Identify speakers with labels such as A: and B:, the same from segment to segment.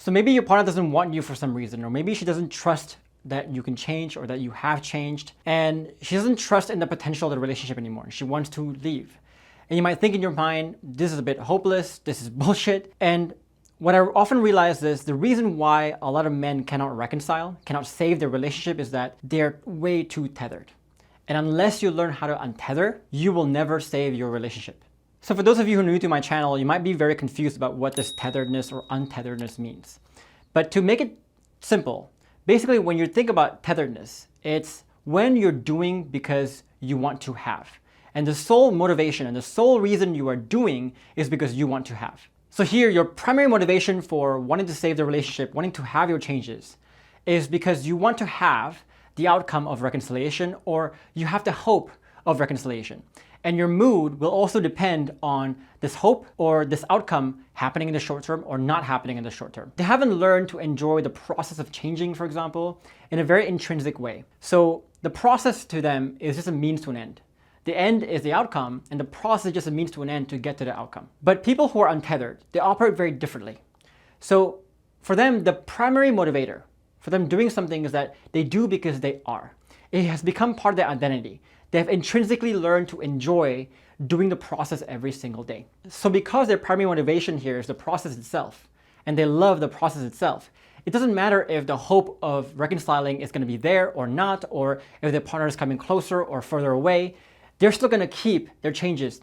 A: So maybe your partner doesn't want you for some reason, or maybe she doesn't trust that you can change or that you have changed, and she doesn't trust in the potential of the relationship anymore. She wants to leave. And you might think in your mind, this is a bit hopeless, this is bullshit. And what I often realize is the reason why a lot of men cannot reconcile, cannot save their relationship, is that they're way too tethered. And unless you learn how to untether, you will never save your relationship. So for those of you who are new to my channel, you might be very confused about what this tetheredness or untetheredness means. But to make it simple, basically when you think about tetheredness, it's when you're doing because you want to have. And the sole motivation and the sole reason you are doing is because you want to have. So here, your primary motivation for wanting to save the relationship, wanting to have your changes, is because you want to have the outcome of reconciliation, or you have the hope of reconciliation. And your mood will also depend on this hope or this outcome happening in the short term or not happening in the short term. They haven't learned to enjoy the process of changing, for example, in a very intrinsic way. So the process to them is just a means to an end. The end is the outcome, and the process is just a means to an end to get to the outcome. But people who are untethered, they operate very differently. So for them, the primary motivator for them doing something is that they do because they are. It has become part of their identity. They have intrinsically learned to enjoy doing the process every single day. So because their primary motivation here is the process itself, and they love the process itself, it doesn't matter if the hope of reconciling is going to be there or not, or if their partner is coming closer or further away. They're still going to keep their changes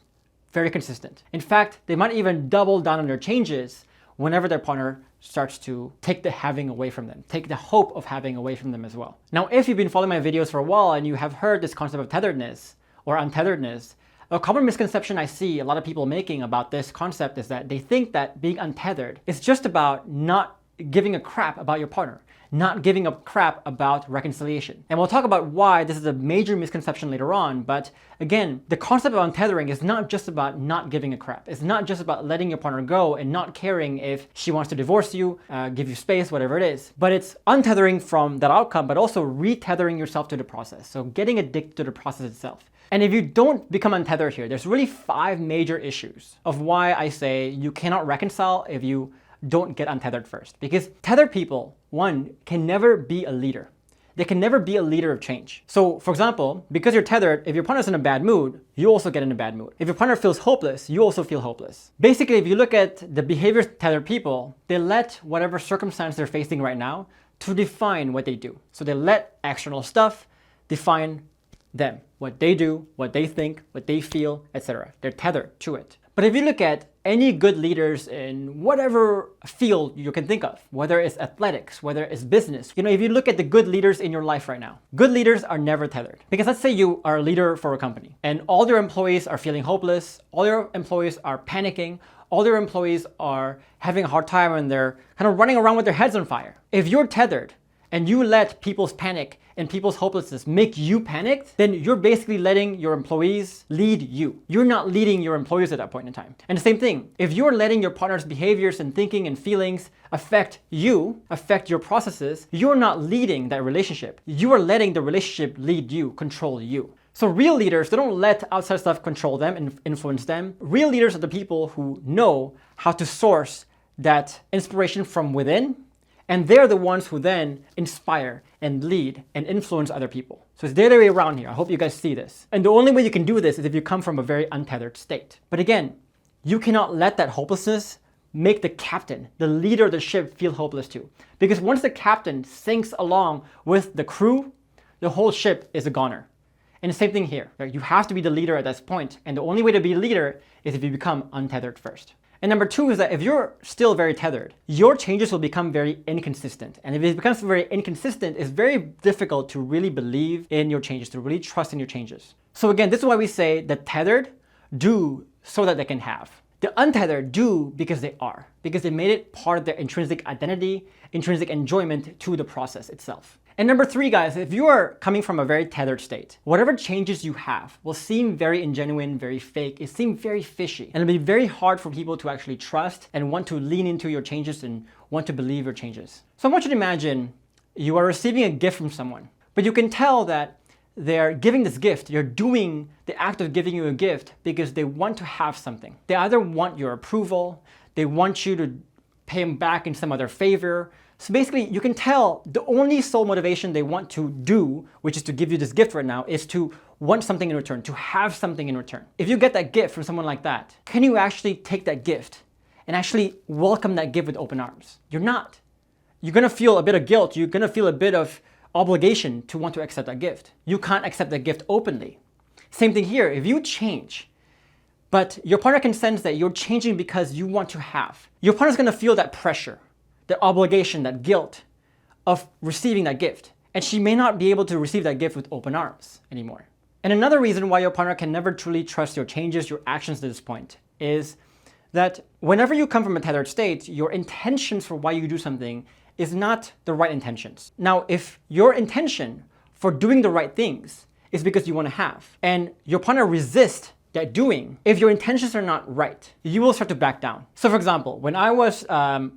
A: very consistent. In fact, they might even double down on their changes whenever their partner starts to take the having away from them, take the hope of having away from them as well. Now, if you've been following my videos for a while and you have heard this concept of tetheredness or untetheredness, a common misconception I see a lot of people making about this concept is that they think that being untethered is just about not giving a crap about your partner, not giving a crap about reconciliation. And we'll talk about why this is a major misconception later on, but again, the concept of untethering is not just about not giving a crap. It's not just about letting your partner go and not caring if she wants to divorce you, give you space, whatever it is. But it's untethering from that outcome, but also retethering yourself to the process. So getting addicted to the process itself. And if you don't become untethered here, there's really 5 major issues of why I say you cannot reconcile if you don't get untethered first. Because tethered people, one, can never be a leader. They can never be a leader of change. So for example, because you're tethered, if your partner's in a bad mood, you also get in a bad mood. If your partner feels hopeless, you also feel hopeless. Basically, if you look at the behaviors of tethered people, they let whatever circumstance they're facing right now to define what they do. So they let external stuff define them, what they do, what they think, what they feel, etc. They're tethered to it. But if you look at any good leaders in whatever field you can think of, whether it's athletics, whether it's business, if you look at the good leaders in your life right now, good leaders are never tethered. Because let's say you are a leader for a company and all your employees are feeling hopeless, all your employees are panicking, all your employees are having a hard time and they're kind of running around with their heads on fire. If you're tethered and you let people's panic and people's hopelessness make you panicked, then you're basically letting your employees lead you. You're not leading your employees at that point in time. And the same thing, if you're letting your partner's behaviors and thinking and feelings affect you, affect your processes, you're not leading that relationship. You are letting the relationship lead you, control you. So real leaders, they don't let outside stuff control them and influence them. Real leaders are the people who know how to source that inspiration from within, and they're the ones who then inspire and lead and influence other people. So it's the other way around here. I hope you guys see this. And the only way you can do this is if you come from a very untethered state. But again, you cannot let that hopelessness make the captain, the leader of the ship, feel hopeless too. Because once the captain sinks along with the crew, the whole ship is a goner. And the same thing here. Right? You have to be the leader at this point, and the only way to be a leader is if you become untethered first. And number 2 is that if you're still very tethered, your changes will become very inconsistent. And if it becomes very inconsistent, it's very difficult to really believe in your changes, to really trust in your changes. So again, this is why we say the tethered do so that they can have. The untethered do because they are, because they made it part of their intrinsic identity, intrinsic enjoyment to the process itself. And number 3, guys, if you are coming from a very tethered state, whatever changes you have will seem very ingenuine, very fake. It seems very fishy. And it'll be very hard for people to actually trust and want to lean into your changes and want to believe your changes. So I want you to imagine you are receiving a gift from someone, but you can tell that they're giving this gift. You're doing the act of giving you a gift because they want to have something. They either want your approval, they want you to pay them back in some other favor. So basically, you can tell the only sole motivation they want to do, which is to give you this gift right now, is to want something in return, to have something in return. If you get that gift from someone like that, can you actually take that gift and actually welcome that gift with open arms? You're not. You're gonna feel a bit of guilt. You're gonna feel a bit of obligation to want to accept that gift. You can't accept that gift openly. Same thing here. If you change, but your partner can sense that you're changing because you want to have, your partner's gonna feel that pressure, that obligation, that guilt of receiving that gift. And she may not be able to receive that gift with open arms anymore. And another reason why your partner can never truly trust your changes, your actions to this point, is that whenever you come from a tethered state, your intentions for why you do something is not the right intentions. Now, if your intention for doing the right things is because you want to have, and your partner resists that doing, if your intentions are not right, you will start to back down. So for example, when I was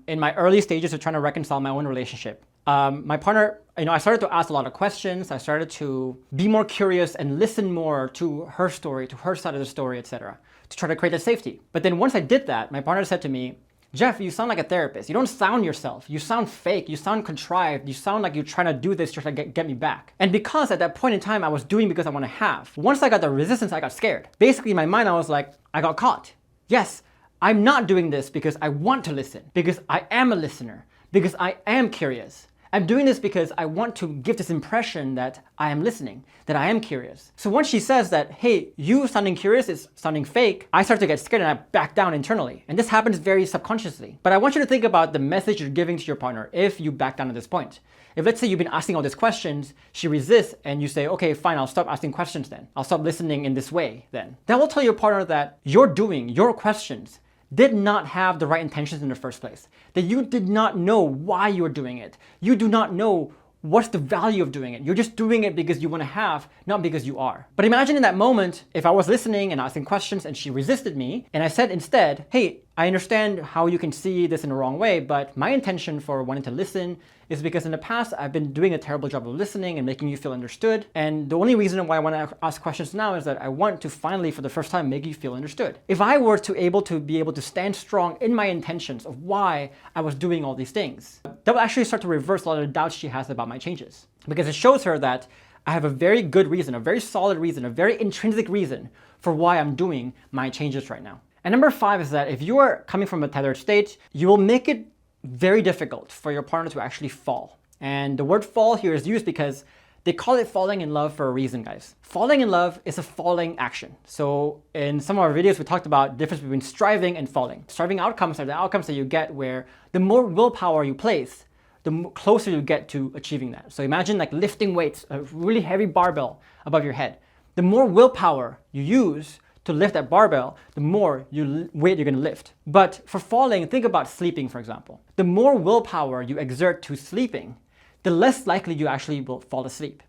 A: in my early stages of trying to reconcile my own relationship, my partner, I started to ask a lot of questions. I started to be more curious and listen more to her story, to her side of the story, etc., to try to create a safety. But then once I did that, my partner said to me, Jeff, you sound like a therapist. You don't sound yourself. You sound fake. You sound contrived. You sound like you're trying to do this just to get me back. And because at that point in time, I was doing because I want to have. Once I got the resistance, I got scared. Basically, in my mind, I was like, I got caught. Yes, I'm not doing this because I want to listen, because I am a listener, because I am curious. I'm doing this because I want to give this impression that I am listening, that I am curious. So once she says that, hey, you sounding curious is sounding fake, I start to get scared and I back down internally. And this happens very subconsciously. But I want you to think about the message you're giving to your partner if you back down at this point. If let's say you've been asking all these questions, she resists and you say, okay, fine, I'll stop asking questions then. I'll stop listening in this way then. That will tell your partner that you're doing your questions did not have the right intentions in the first place. That you did not know why you were doing it. You do not know what's the value of doing it. You're just doing it because you want to have, not because you are. But imagine in that moment, if I was listening and asking questions and she resisted me, and I said instead, hey, I understand how you can see this in the wrong way, but my intention for wanting to listen is because in the past, I've been doing a terrible job of listening and making you feel understood. And the only reason why I want to ask questions now is that I want to finally, for the first time, make you feel understood. If I were to be able to stand strong in my intentions of why I was doing all these things, that will actually start to reverse a lot of the doubts she has about my changes. Because it shows her that I have a very good reason, a very solid reason, a very intrinsic reason for why I'm doing my changes right now. And number 5 is that if you are coming from a tethered state, you will make it very difficult for your partner to actually fall. And the word fall here is used because they call it falling in love for a reason, guys. Falling in love is a falling action. So in some of our videos, we talked about the difference between striving and falling. Striving outcomes are the outcomes that you get where the more willpower you place, the closer you get to achieving that. So imagine like lifting weights, a really heavy barbell above your head. The more willpower you use to lift that barbell, the more weight you're going to lift. But for falling, think about sleeping, for example. The more willpower you exert to sleeping, the less likely you actually will fall asleep.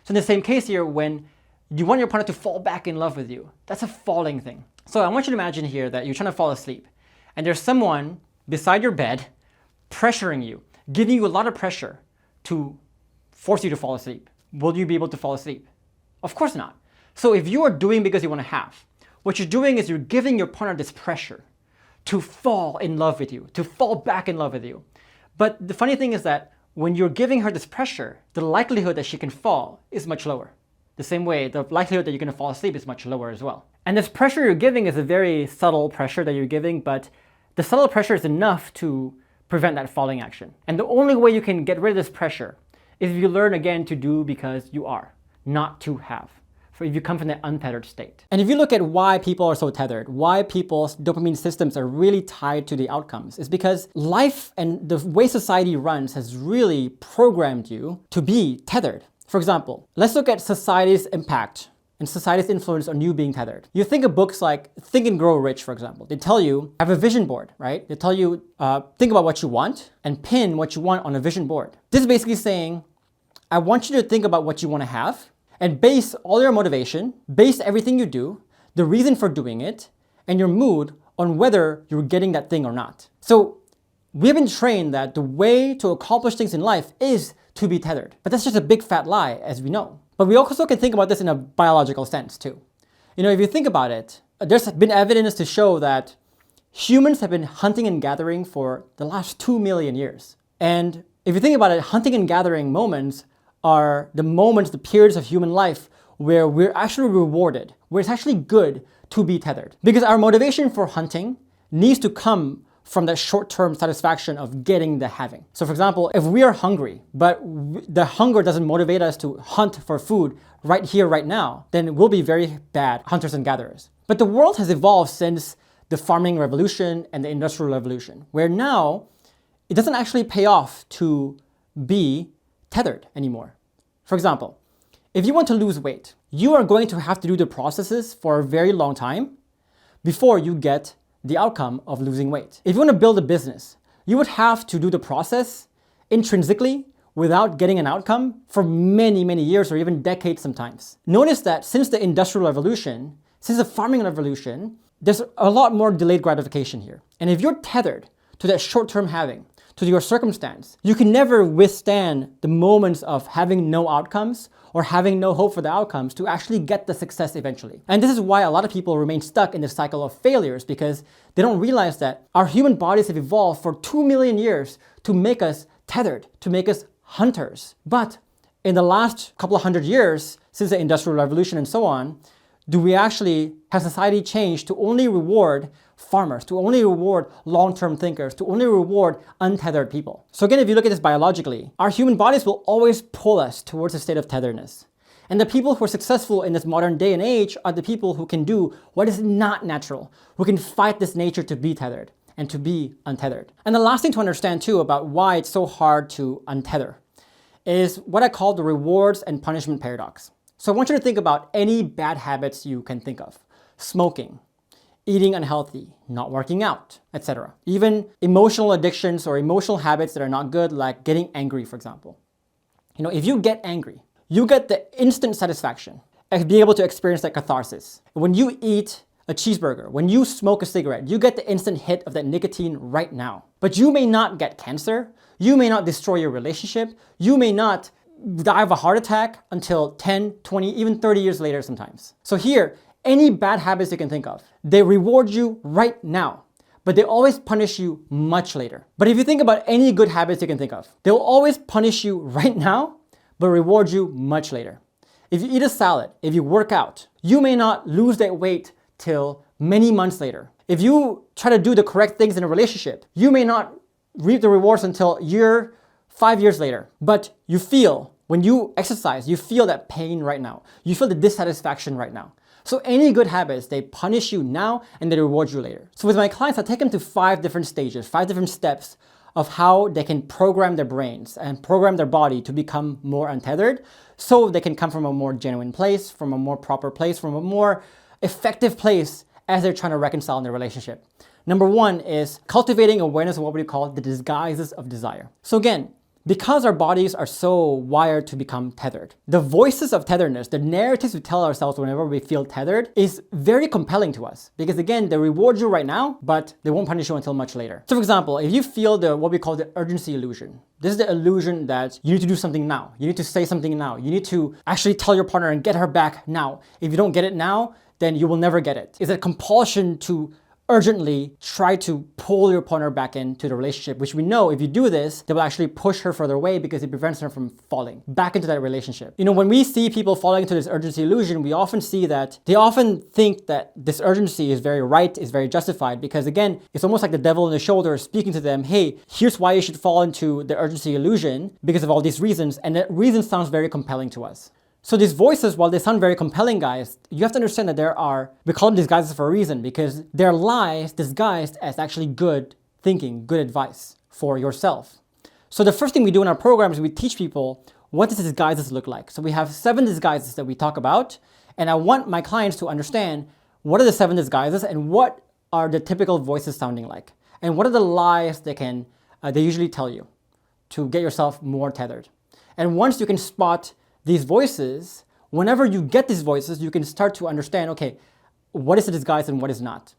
A: So in the same case here, when you want your partner to fall back in love with you, that's a falling thing. So I want you to imagine here that you're trying to fall asleep and there's someone beside your bed pressuring you, giving you a lot of pressure to force you to fall asleep. Will you be able to fall asleep? Of course not. So if you are doing because you want to have, what you're doing is you're giving your partner this pressure to fall in love with you, to fall back in love with you. But the funny thing is that when you're giving her this pressure, the likelihood that she can fall is much lower. The same way, the likelihood that you're going to fall asleep is much lower as well. And this pressure you're giving is a very subtle pressure that you're giving, but the subtle pressure is enough to prevent that falling action. And the only way you can get rid of this pressure is if you learn again to do because you are, not to have. If you come from that untethered state. And if you look at why people are so tethered, why people's dopamine systems are really tied to the outcomes, is because life and the way society runs has really programmed you to be tethered. For example, let's look at society's impact and society's influence on you being tethered. You think of books like Think and Grow Rich, for example. They tell you, have a vision board, right? They tell you, think about what you want and pin what you want on a vision board. This is basically saying, I want you to think about what you want to have and base all your motivation, base everything you do, the reason for doing it, and your mood on whether you're getting that thing or not. So we've been trained that the way to accomplish things in life is to be tethered. But that's just a big fat lie, as we know. But we also can think about this in a biological sense too. If you think about it, there's been evidence to show that Humans have been hunting and gathering for the last 2 million years. And if you think about it, hunting and gathering moments are the moments, the periods of human life where we're actually rewarded, where it's actually good to be tethered. Because our motivation for hunting needs to come from that short-term satisfaction of getting the having. So for example, if we are hungry, but the hunger doesn't motivate us to hunt for food right here, right now, then we'll be very bad hunters and gatherers. But the world has evolved since the farming revolution and the industrial revolution, where now it doesn't actually pay off to be tethered anymore. For example, if you want to lose weight, you are going to have to do the processes for a very long time before you get the outcome of losing weight. If you want to build a business, you would have to do the process intrinsically without getting an outcome for many, many years or even decades sometimes. Notice that since the industrial revolution, since the farming revolution, there's a lot more delayed gratification here. And if you're tethered to that short-term having, to your circumstance, you can never withstand the moments of having no outcomes or having no hope for the outcomes to actually get the success eventually. And this is why a lot of people remain stuck in the cycle of failures, because they don't realize that our human bodies have evolved for 2 million years to make us tethered, to make us hunters. But in the last couple of hundred years, since the Industrial Revolution and so on, do we actually have society changed to only reward farmers, to only reward long-term thinkers, to only reward untethered people? So again, if you look at this biologically, our human bodies will always pull us towards a state of tetheredness. And the people who are successful in this modern day and age are the people who can do what is not natural, who can fight this nature to be tethered and to be untethered. And the last thing to understand too about why it's so hard to untether is what I call the rewards and punishment paradox. So I want you to think about any bad habits you can think of. Smoking, eating unhealthy, not working out, etc. Even emotional addictions or emotional habits that are not good, like getting angry, for example. You know, if you get angry, you get the instant satisfaction of being able to experience that catharsis. When you eat a cheeseburger, when you smoke a cigarette, you get the instant hit of that nicotine right now. But you may not get cancer, you may not destroy your relationship, you may not die of a heart attack until 10, 20, even 30 years later sometimes. So here, any bad habits you can think of, they reward you right now, but they always punish you much later. But if you think about any good habits you can think of, they'll always punish you right now, but reward you much later. If you eat a salad, if you work out, you may not lose that weight till many months later. If you try to do the correct things in a relationship, you may not reap the rewards until 5 years later. But you feel, when you exercise, you feel that pain right now. You feel the dissatisfaction right now. So any good habits, they punish you now and they reward you later. So with my clients, I take them to 5 different stages, 5 different steps of how they can program their brains and program their body to become more untethered, so they can come from a more genuine place, from a more proper place, from a more effective place as they're trying to reconcile in their relationship. Number 1 is cultivating awareness of what we call the disguises of desire. So again, because our bodies are so wired to become tethered, the voices of tetheredness, the narratives we tell ourselves whenever we feel tethered, is very compelling to us. Because again, they reward you right now, but they won't punish you until much later. So for example, if you feel what we call the urgency illusion, this is the illusion that you need to do something now. You need to say something now. You need to actually tell your partner and get her back now. If you don't get it now, then you will never get it. It's a compulsion to urgently try to pull your partner back into the relationship, which we know if you do this, they will actually push her further away because it prevents her from falling back into that relationship. You know, when we see people falling into this urgency illusion, we often see that they often think that this urgency is very right, is very justified, because again, it's almost like the devil in the shoulder speaking to them, hey, here's why you should fall into the urgency illusion because of all these reasons, and that reason sounds very compelling to us. So these voices, while they sound very compelling, guys, you have to understand that we call them disguises for a reason, because they're lies disguised as actually good thinking, good advice for yourself. So the first thing we do in our program is we teach people what does disguises look like. So we have 7 disguises that we talk about, and I want my clients to understand what are the 7 disguises and what are the typical voices sounding like, and what are the lies they usually tell you to get yourself more tethered. And once you can spot these voices, whenever you get these voices, you can start to understand, okay, what is a disguise and what is not.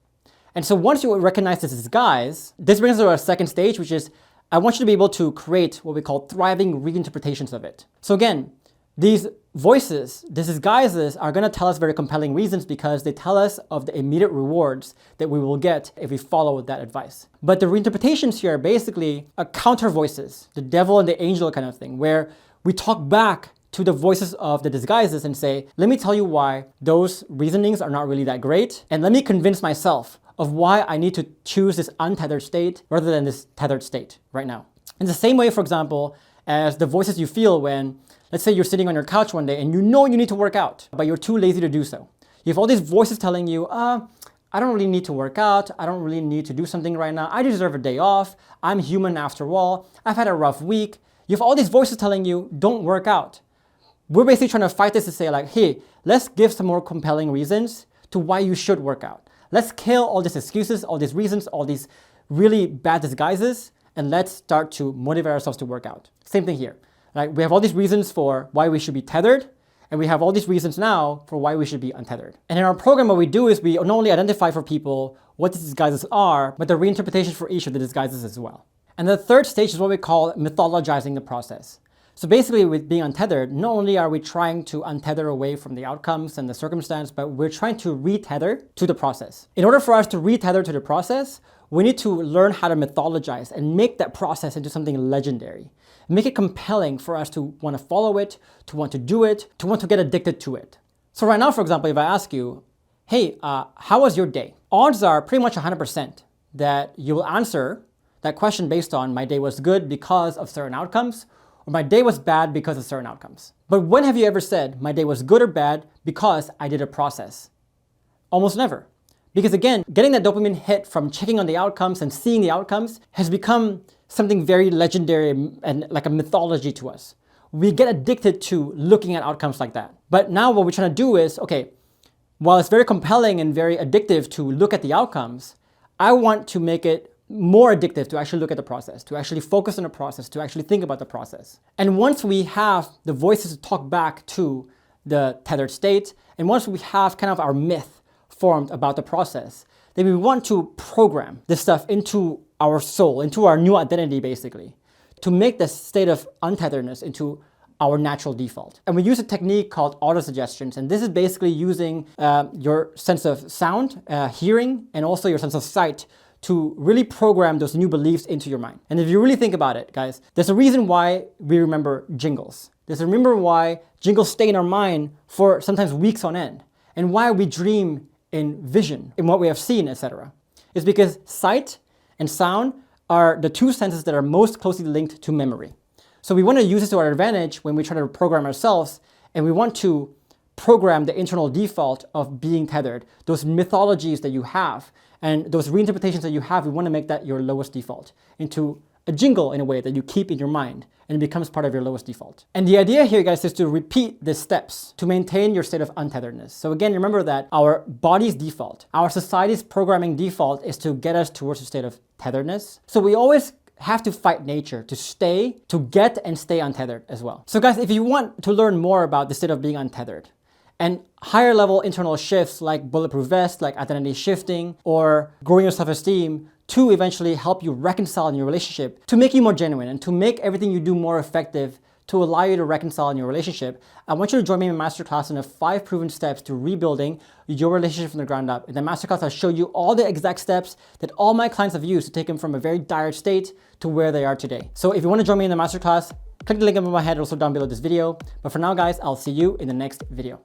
A: And so once you recognize this disguise, this brings us to our second stage, which is I want you to be able to create what we call thriving reinterpretations of it. So again, These voices, these disguises are going to tell us very compelling reasons because they tell us of the immediate rewards that we will get if we follow that advice. But the reinterpretations here are basically a counter voices, the devil and the angel kind of thing, where we talk back to the voices of the disguises and say, let me tell you why those reasonings are not really that great, and let me convince myself of why I need to choose this untethered state rather than this tethered state right now. In the same way, for example, as the voices you feel when, let's say you're sitting on your couch one day and you know you need to work out, but you're too lazy to do so. You have all these voices telling you, I don't really need to work out. I don't really need to do something right now. I deserve a day off. I'm human after all. I've had a rough week. You have all these voices telling you, don't work out. We're basically trying to fight this to say like, hey, let's give some more compelling reasons to why you should work out. Let's kill all these excuses, all these reasons, all these really bad disguises, and let's start to motivate ourselves to work out. Same thing here. Right? We have all these reasons for why we should be tethered, and we have all these reasons now for why we should be untethered. And in our program, what we do is we not only identify for people what these disguises are, but the reinterpretation for each of the disguises as well. And the third stage is what we call mythologizing the process. So basically with being untethered, not only are we trying to untether away from the outcomes and the circumstance, but we're trying to retether to the process. In order for us to retether to the process, we need to learn how to mythologize and make that process into something legendary. Make it compelling for us to want to follow it, to want to do it, to want to get addicted to it. So right now, for example, if I ask you, hey, how was your day? Odds are pretty much 100% that you will answer that question based on my day was good because of certain outcomes, or my day was bad because of certain outcomes. But when have you ever said my day was good or bad because I did a process? Almost never. Because again, getting that dopamine hit from checking on the outcomes and seeing the outcomes has become something very legendary and like a mythology to us. We get addicted to looking at outcomes like that. But now what we're trying to do is, okay, while it's very compelling and very addictive to look at the outcomes, I want to make it more addictive to actually look at the process, to actually focus on the process, to actually think about the process. And once we have the voices to talk back to the tethered state, and once we have kind of our myth formed about the process, then we want to program this stuff into our soul, into our new identity basically, to make the state of untetheredness into our natural default. And we use a technique called autosuggestions, and this is basically using your sense of sound, hearing, and also your sense of sight to really program those new beliefs into your mind. And if you really think about it, guys, there's a reason why we remember jingles. There's a reason why jingles stay in our mind for sometimes weeks on end, and why we dream in vision, in what we have seen, etc. It's because sight and sound are the two senses that are most closely linked to memory. So we want to use this to our advantage when we try to program ourselves, and we want to program the internal default of being tethered, those mythologies that you have, and those reinterpretations that you have, we want to make that your lowest default into a jingle in a way that you keep in your mind, and it becomes part of your lowest default. And the idea here, guys, is to repeat the steps to maintain your state of untetheredness. So again, remember that our body's default, our society's programming default is to get us towards a state of tetheredness. So we always have to fight nature to get and stay untethered as well. So guys, if you want to learn more about the state of being untethered, and higher level internal shifts like bulletproof vest, like identity shifting, or growing your self-esteem to eventually help you reconcile in your relationship, to make you more genuine and to make everything you do more effective, to allow you to reconcile in your relationship, I want you to join me in my masterclass on the 5 proven steps to rebuilding your relationship from the ground up. In the masterclass, I'll show you all the exact steps that all my clients have used to take them from a very dire state to where they are today. So if you want to join me in the masterclass, click the link above my head, also down below this video. But for now, guys, I'll see you in the next video.